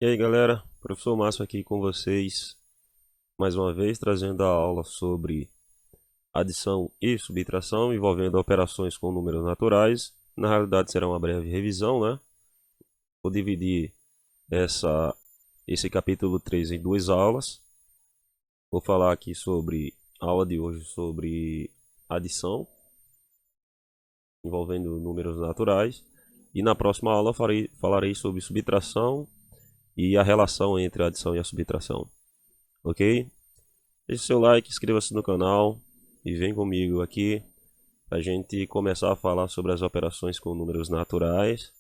E aí galera, professor Márcio aqui com vocês mais uma vez trazendo a aula sobre adição e subtração envolvendo operações com números naturais. Na realidade será uma breve revisão, né? Vou dividir esse capítulo 3 em duas aulas. Vou falar aqui sobre a aula de hoje sobre adição envolvendo números naturais e na próxima aula falarei sobre subtração e a relação entre a adição e a subtração. Ok? Deixe seu like, inscreva-se no canal e vem comigo aqui para a gente começar a falar sobre as operações com números naturais,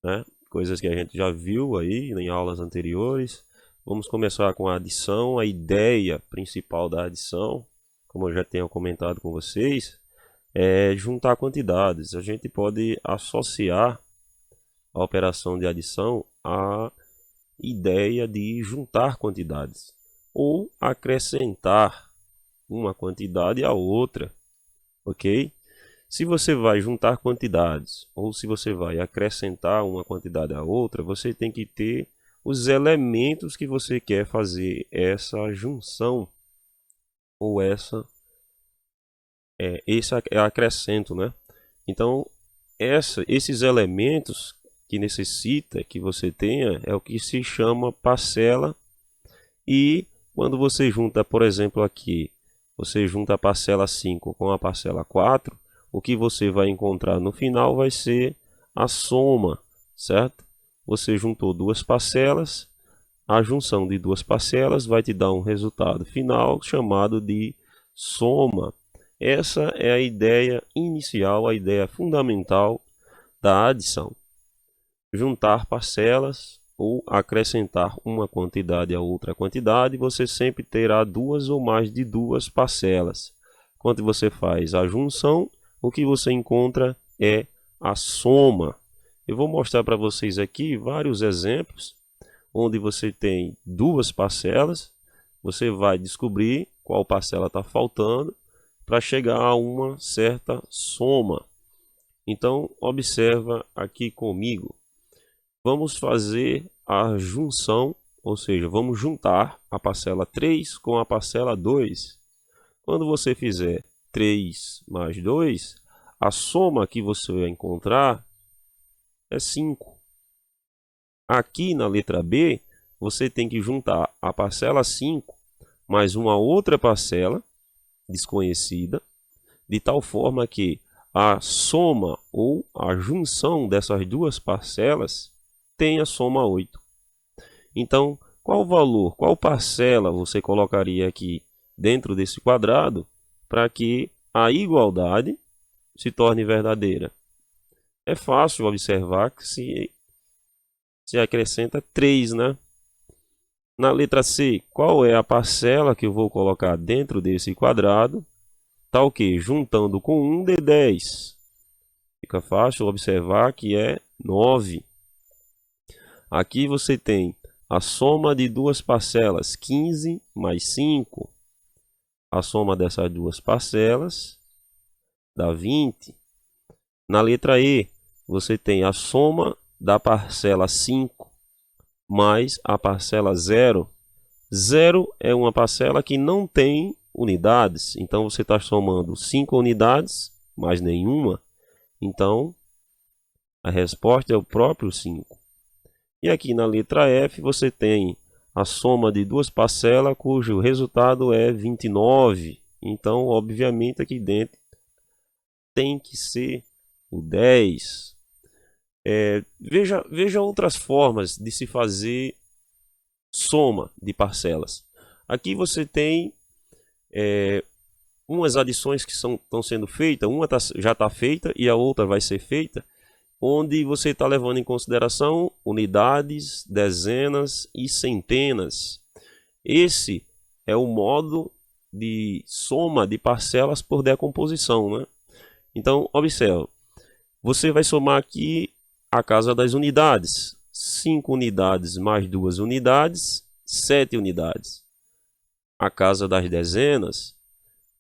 né? Coisas que a gente já viu aí em aulas anteriores. Vamos começar com a adição. A ideia principal da adição, como eu já tenho comentado com vocês, é juntar quantidades. A gente pode associar a operação de adição à ideia de juntar quantidades ou acrescentar uma quantidade à outra, ok? Se você vai juntar quantidades ou se você vai acrescentar uma quantidade à outra, você tem que ter os elementos que você quer fazer essa junção ou esse acrescento, né? Então, esses elementos que necessita que você tenha é o que se chama parcela. E quando você junta, por exemplo, aqui, você junta a parcela 5 com a parcela 4, o que você vai encontrar no final vai ser a soma, certo? Você juntou duas parcelas, a junção de duas parcelas vai te dar um resultado final chamado de soma. Essa é a ideia inicial, a ideia fundamental da adição. Juntar parcelas ou acrescentar uma quantidade a outra quantidade, você sempre terá duas ou mais de duas parcelas. Quando você faz a junção, o que você encontra é a soma. Eu vou mostrar para vocês aqui vários exemplos onde você tem duas parcelas. Você vai descobrir qual parcela está faltando para chegar a uma certa soma. Então, observa aqui comigo. Vamos fazer a junção, ou seja, vamos juntar a parcela 3 com a parcela 2. Quando você fizer 3 mais 2, a soma que você vai encontrar é 5. Aqui na letra B, você tem que juntar a parcela 5 mais uma outra parcela desconhecida, de tal forma que a soma ou a junção dessas duas parcelas tem a soma 8. Então, qual valor, qual parcela você colocaria aqui dentro desse quadrado para que a igualdade se torne verdadeira? É fácil observar que se acrescenta 3, né? Na letra C, qual é a parcela que eu vou colocar dentro desse quadrado? Tá ok, juntando com 1 de 10. Fica fácil observar que é 9. Aqui você tem a soma de duas parcelas, 15 mais 5. A soma dessas duas parcelas dá 20. Na letra E, você tem a soma da parcela 5 mais a parcela 0. 0 é uma parcela que não tem unidades. Então, você está somando 5 unidades mais nenhuma. Então, a resposta é o próprio 5. E aqui na letra F você tem a soma de duas parcelas cujo resultado é 29. Então, obviamente, aqui dentro tem que ser o 10. Veja outras formas de se fazer soma de parcelas. Aqui você tem umas adições que estão sendo feitas, uma já está feita e a outra vai ser feita, onde você está levando em consideração unidades, dezenas e centenas. Esse é o modo de soma de parcelas por decomposição, né? Então, observe, você vai somar aqui a casa das unidades. 5 unidades mais 2 unidades, 7 unidades. A casa das dezenas,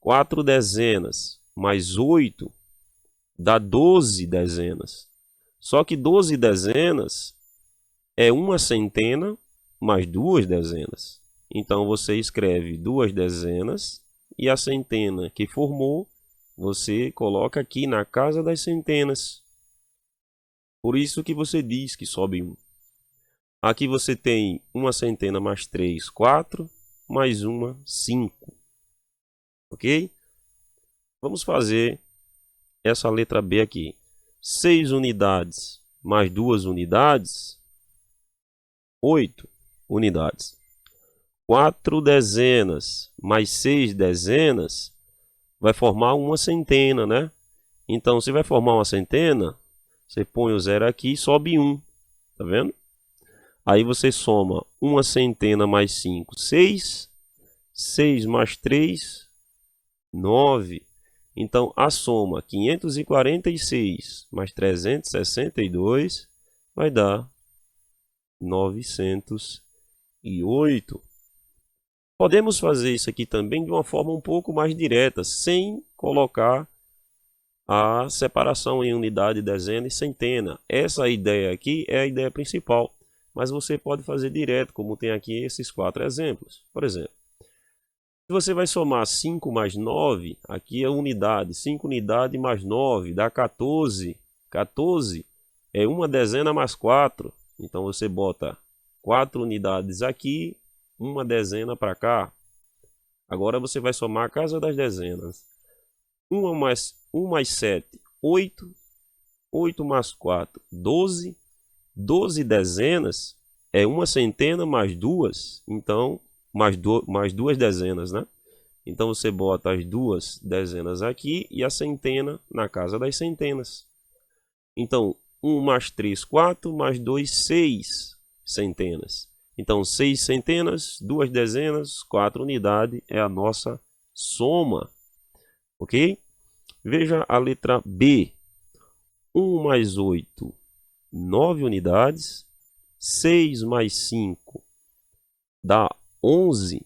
4 dezenas mais 8 dá 12 dezenas. Só que 12 dezenas é uma centena mais duas dezenas. Então você escreve duas dezenas e a centena que formou, você coloca aqui na casa das centenas. Por isso que você diz que sobe 1. Aqui você tem uma centena mais 3, 4, mais uma, 5. Ok? Vamos fazer essa letra B aqui. 6 unidades mais 2 unidades, 8 unidades. 4 dezenas mais 6 dezenas vai formar uma centena, né? Então, se vai formar uma centena, você põe o 0 aqui e sobe 1. Tá vendo? Aí você soma uma centena mais 5, 6. 6 mais 3, 9. Então, a soma 546 mais 362 vai dar 908. Podemos fazer isso aqui também de uma forma um pouco mais direta, sem colocar a separação em unidade, dezena e centena. Essa ideia aqui é a ideia principal, mas você pode fazer direto, como tem aqui esses 4 exemplos. Por exemplo, se você vai somar 5 mais 9, aqui é unidade. 5 unidades mais 9 dá 14. 14 é uma dezena mais 4. Então você bota 4 unidades aqui, uma dezena para cá. Agora você vai somar a casa das dezenas. 1 mais 7, 8. 8 mais 4, 12. 12 dezenas é uma centena mais 2. Então, mais duas dezenas, né? Então você bota as duas dezenas aqui e a centena na casa das centenas. Então, 1 mais 3, 4, mais 2, 6 centenas. Então, 6 centenas, 2 dezenas, 4 unidades é a nossa soma. Ok? Veja a letra B. 1 mais 8, 9 unidades. 6 mais 5 dá 11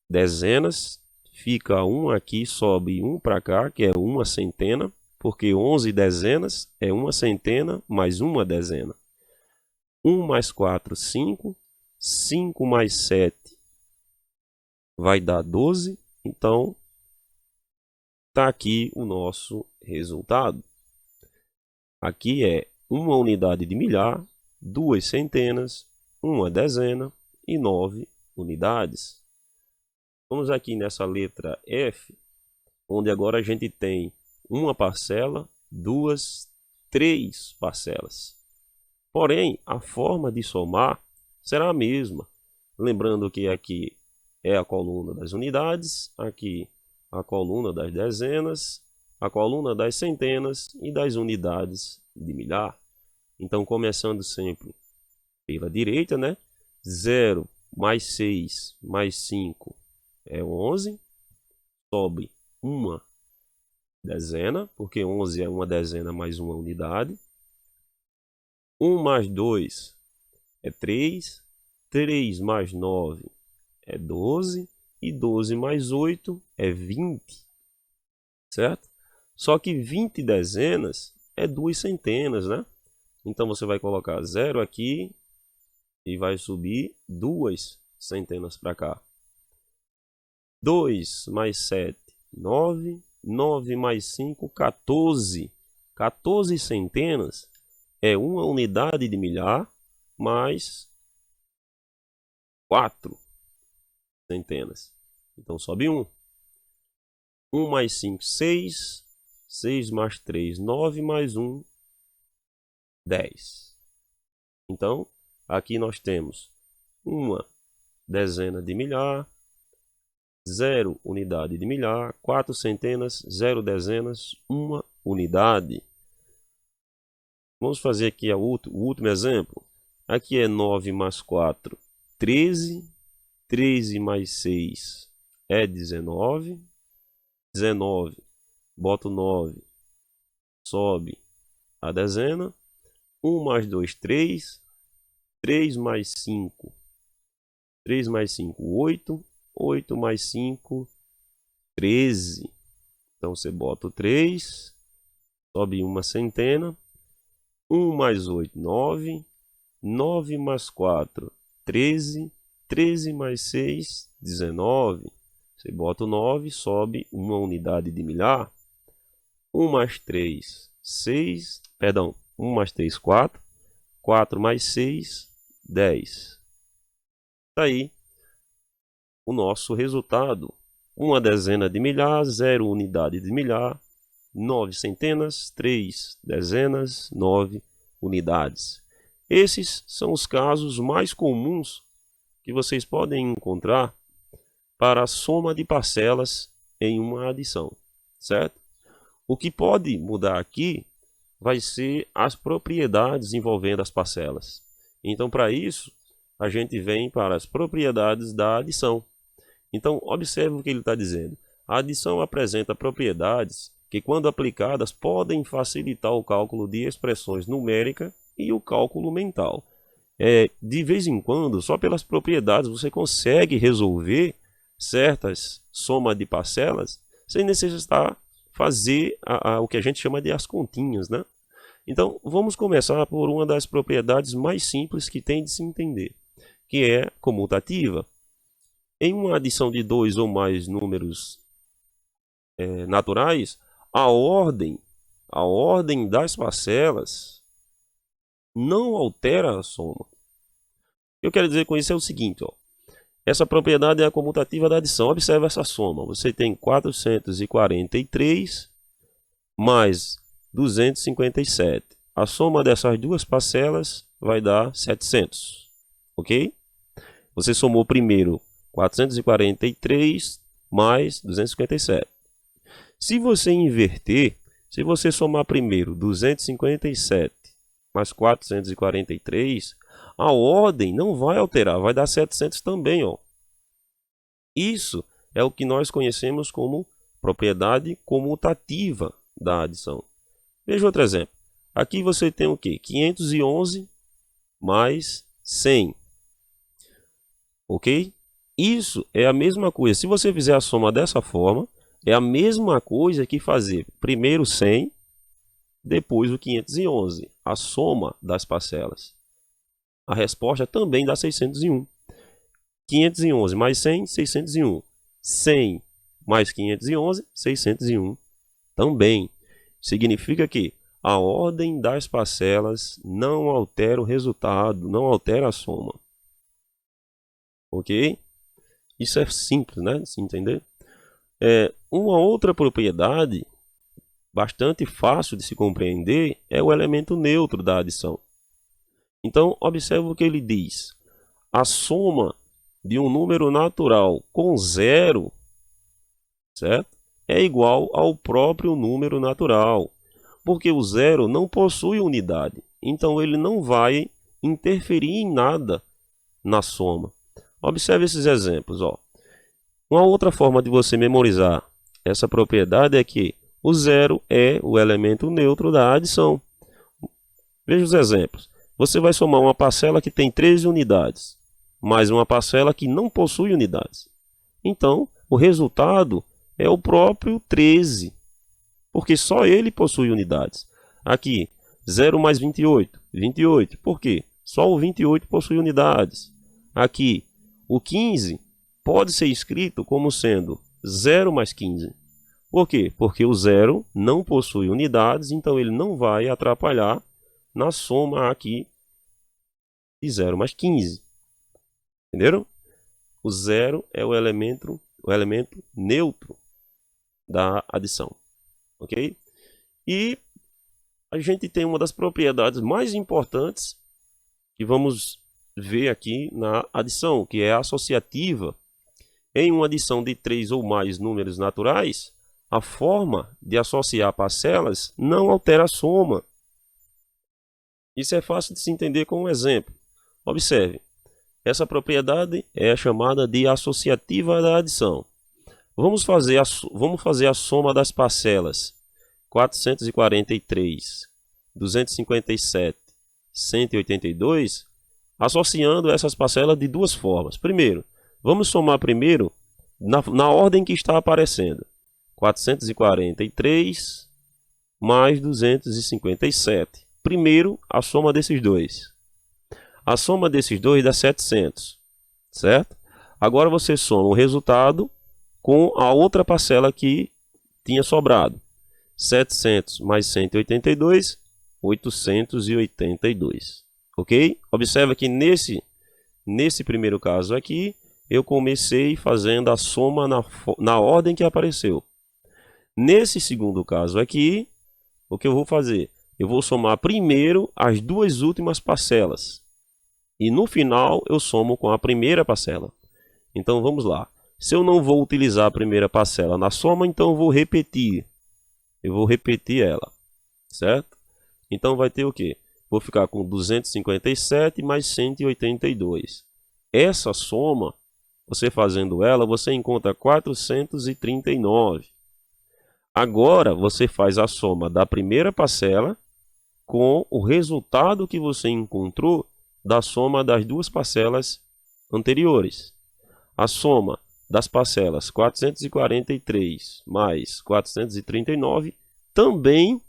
dezenas. Fica 1 aqui, sobe 1 para cá, que é uma centena. Porque 11 dezenas é uma centena mais uma dezena. 1 mais 4, 5. 5 mais 7 vai dar 12. Então, está aqui o nosso resultado. Aqui é uma unidade de milhar, 2 centenas, uma dezena e 9 unidades. Vamos aqui nessa letra F, onde agora a gente tem uma parcela, 2, 3 parcelas. Porém, a forma de somar será a mesma. Lembrando que aqui é a coluna das unidades, aqui a coluna das dezenas, a coluna das centenas e das unidades de milhar. Então, começando sempre pela direita, né? 0 mais 6 mais 5 é 11. Sobe uma dezena, porque 11 é uma dezena mais uma unidade. 1 mais 2 é 3. 3 mais 9 é 12. E 12 mais 8 é 20. Certo? Só que 20 dezenas é 2 centenas, né? Então você vai colocar 0 aqui e vai subir 2 centenas para cá. 2 mais 7, 9. 9 mais 5, 14. 14 centenas é uma unidade de milhar mais 4 centenas. Então sobe 1. 1 mais 5, 6. 6 mais 3, 9 mais 1, 10. Então, aqui nós temos uma dezena de milhar, 0 unidade de milhar, 4 centenas, 0 dezenas, 1 unidade. Vamos fazer aqui o último exemplo. Aqui é 9 mais 4, 13. 13 mais 6 é 19. 19, bota o 9, sobe a dezena. 1 mais 2, 3. 3 mais 5, 3 mais 5, 8. 8 mais 5, 13. Então você bota o 3, sobe uma centena. 1 mais 8, 9. 9 mais 4, 13. 13 mais 6, 19. Você bota o 9, sobe uma unidade de milhar. 1 mais 3, 6. Perdão, 1 mais 3, 4. 4 mais 6, 10. Está aí o nosso resultado. Uma dezena de milhar, 0 unidade de milhar, 9 centenas, 3 dezenas, 9 unidades. Esses são os casos mais comuns que vocês podem encontrar para a soma de parcelas em uma adição, certo? O que pode mudar aqui vai ser as propriedades envolvendo as parcelas. Então, para isso, a gente vem para as propriedades da adição. Então, observe o que ele está dizendo. A adição apresenta propriedades que, quando aplicadas, podem facilitar o cálculo de expressões numéricas e o cálculo mental. De vez em quando, só pelas propriedades, você consegue resolver certas somas de parcelas sem necessitar fazer o que a gente chama de as continhas, né? Então, vamos começar por uma das propriedades mais simples que tem de se entender, que é comutativa. Em uma adição de dois ou mais números naturais, a ordem das parcelas não altera a soma. O que eu quero dizer com isso é o seguinte, ó. Essa propriedade é a comutativa da adição. Observe essa soma. Você tem 443 mais 257. A soma dessas duas parcelas vai dar 700. Ok? Você somou primeiro 443 mais 257. Se você inverter, se você somar primeiro 257 mais 443, a ordem não vai alterar, vai dar 700 também, ó. Isso é o que nós conhecemos como propriedade comutativa da adição. Veja outro exemplo. Aqui você tem o quê? 511 mais 100. Ok? Isso é a mesma coisa. Se você fizer a soma dessa forma, é a mesma coisa que fazer primeiro 100, depois o 511. A soma das parcelas. A resposta também dá 601. 511 mais 100, 601. 100 mais 511, 601 também. Significa que a ordem das parcelas não altera o resultado, não altera a soma. Ok? Isso é simples, né? De se entender. Uma outra propriedade bastante fácil de se compreender é o elemento neutro da adição. Então, observe o que ele diz. A soma de um número natural com zero, certo? É igual ao próprio número natural, porque o zero não possui unidade, então ele não vai interferir em nada na soma. Observe esses exemplos, ó. Uma outra forma de você memorizar essa propriedade é que o zero é o elemento neutro da adição. Veja os exemplos. Você vai somar uma parcela que tem 13 unidades, mais uma parcela que não possui unidades. Então, o resultado é o próprio 13, porque só ele possui unidades. Aqui, 0 mais 28, 28. Por quê? Só o 28 possui unidades. Aqui, o 15 pode ser escrito como sendo 0 mais 15. Por quê? Porque o 0 não possui unidades, então ele não vai atrapalhar na soma aqui de 0 mais 15. Entenderam? O 0 é o elemento neutro da adição. Ok? E a gente tem uma das propriedades mais importantes que vamos ver aqui na adição, que é a associativa. Em uma adição de 3 ou mais números naturais, a forma de associar parcelas não altera a soma. Isso é fácil de se entender com um exemplo. Observe, essa propriedade é chamada de associativa da adição. Vamos fazer a soma das parcelas 443, 257, 182, associando essas parcelas de duas formas. Primeiro, vamos somar primeiro na ordem que está aparecendo. 443 mais 257. Primeiro, a soma desses dois. A soma desses dois dá 700, certo? Agora você soma o resultado com a outra parcela que tinha sobrado. 700 mais 182, 882. Ok? Observa que nesse primeiro caso aqui, eu comecei fazendo a soma na ordem que apareceu. Nesse segundo caso aqui, o que eu vou fazer? Eu vou somar primeiro as duas últimas parcelas. E no final eu somo com a primeira parcela. Então vamos lá. Se eu não vou utilizar a primeira parcela na soma, então eu vou repetir. Eu vou repetir ela, certo? Então vai ter o quê? Vou ficar com 257 mais 182. Essa soma, você fazendo ela, você encontra 439. Agora você faz a soma da primeira parcela com o resultado que você encontrou da soma das duas parcelas anteriores. A soma das parcelas 443 mais 439 também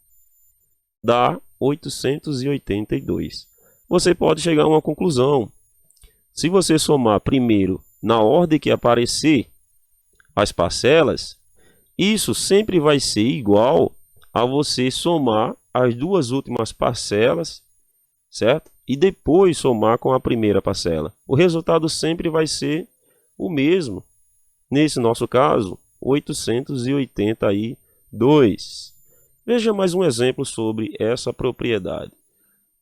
dá 882. Você pode chegar a uma conclusão. Se você somar primeiro na ordem que aparecer as parcelas, isso sempre vai ser igual a você somar as duas últimas parcelas, certo? E depois somar com a primeira parcela. O resultado sempre vai ser o mesmo. Nesse nosso caso, 882. Veja mais um exemplo sobre essa propriedade.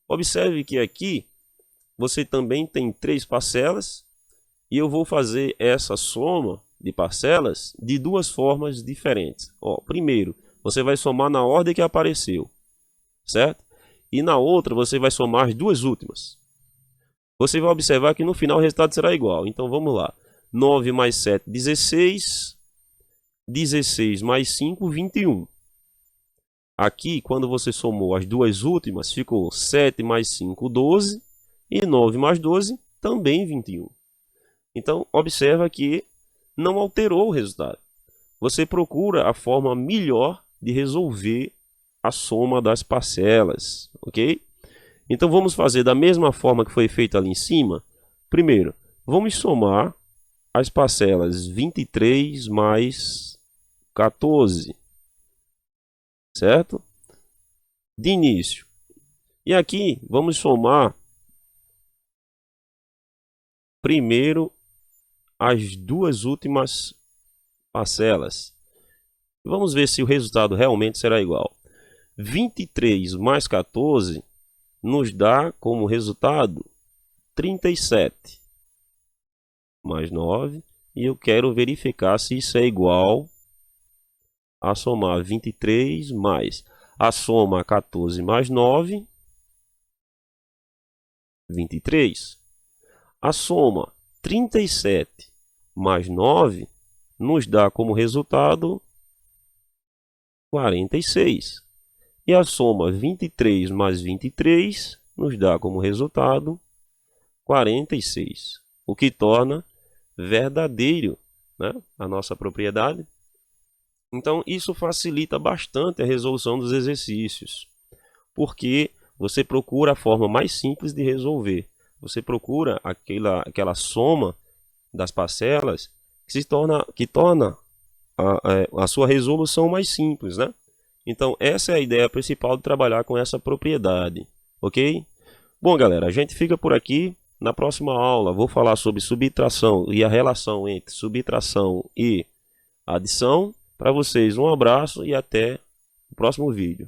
Observe que aqui você também tem 3 parcelas e eu vou fazer essa soma de parcelas de duas formas diferentes. Primeiro, você vai somar na ordem que apareceu, certo? E na outra você vai somar as duas últimas. Você vai observar que no final o resultado será igual. Então vamos lá. 9 mais 7, 16. 16 mais 5, 21. Aqui, quando você somou as duas últimas, ficou 7 mais 5, 12. E 9 mais 12, também 21. Então, observa que não alterou o resultado. Você procura a forma melhor de resolver a soma das parcelas, ok? Então, vamos fazer da mesma forma que foi feito ali em cima. Primeiro, vamos somar as parcelas 23 mais 14, certo? De início. E aqui, vamos somar primeiro as duas últimas parcelas. Vamos ver se o resultado realmente será igual. 23 mais 14 nos dá como resultado 37 mais 9. E eu quero verificar se isso é igual a somar 23 mais a soma 14 mais 9, 23. A soma 37 mais 9 nos dá como resultado 46. E a soma 23 mais 23 nos dá como resultado 46. O que torna verdadeiro, né, a nossa propriedade. Então isso facilita bastante a resolução dos exercícios, porque você procura a forma mais simples de resolver. Você procura aquela soma das parcelas que torna a sua resolução mais simples, né? Então essa é a ideia principal de trabalhar com essa propriedade, ok? Bom, galera, a gente fica por aqui. Na próxima aula vou falar sobre subtração e a relação entre subtração e adição. Para vocês, um abraço e até o próximo vídeo.